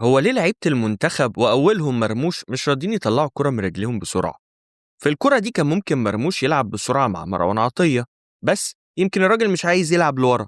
هو ليه لعيبة المنتخب وأولهم مرموش مش راضيين يطلعوا الكرة من رجليهم بسرعة؟ في الكرة دي كان ممكن مرموش يلعب بسرعة مع مروان عطية، بس يمكن الراجل مش عايز يلعب لورا،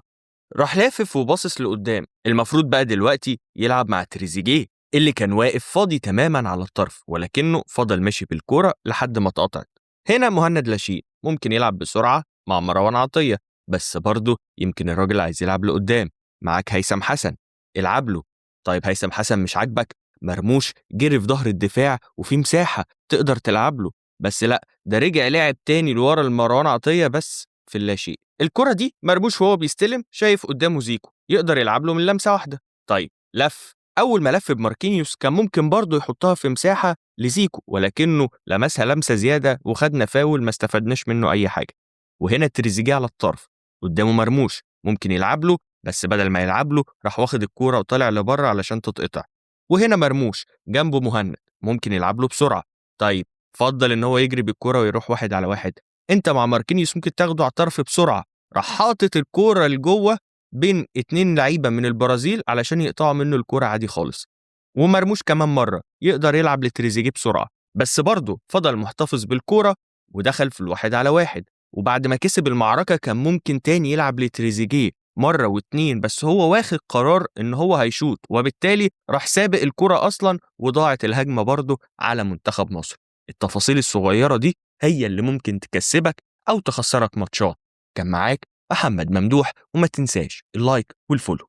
راح لافف وباصص لقدام. المفروض بقى دلوقتي يلعب مع تريزيجيه اللي كان واقف فاضي تماما على الطرف، ولكنه فضل ماشي بالكرة لحد ما اتقطعت. هنا مهند لاشين ممكن يلعب بسرعة مع مروان عطية، بس برضه يمكن الراجل عايز يلعب لقدام. معاك هيثم حسن، العب له. طيب هيثم حسن مش عاجبك؟ مرموش جري في ظهر الدفاع وفي مساحة تقدر تلعب له، بس لا، ده رجع لعب تاني لورا لمروان عطية بس في اللاشيء. الكرة دي مرموش وهو بيستلم شايف قدامه زيكو يقدر يلعب له من لمسة واحدة. طيب لف، أول ما لف بماركينيوس كان ممكن برضه يحطها في مساحة لزيكو، ولكنه لمسها لمسة زيادة وخدنا فاول ما استفدناش منه أي حاجة. وهنا تريزيجيه على الطرف قدامه مرموش ممكن يلعب له، بس بدل ما يلعب له راح واخد الكورة وطالع لبره علشان تتقطع. وهنا مرموش جنبه مهند ممكن يلعب له بسرعة. طيب فضل ان هو يجري بالكرة ويروح واحد على واحد، انت مع ماركينيوس ممكن تاخده على الطرف بسرعة. راح حاطط الكورة لجوه بين اتنين لعيبة من البرازيل علشان يقطعوا منه الكورة عادي خالص. ومرموش كمان مرة يقدر يلعب لتريزيجيه بسرعة، بس برضه فضل محتفظ بالكورة ودخل في الواحد على واحد. وبعد ما كسب المعركة كان ممكن تاني يلعب لتريزيجيه مرة واتنين، بس هو واخد قرار ان هو هيشوط، وبالتالي راح سابق الكرة اصلا وضاعت الهجمة برضه على منتخب مصر. التفاصيل الصغيرة دي هي اللي ممكن تكسبك او تخسرك ماتشات. كان معاك محمد ممدوح، وما تنساش اللايك والفولو.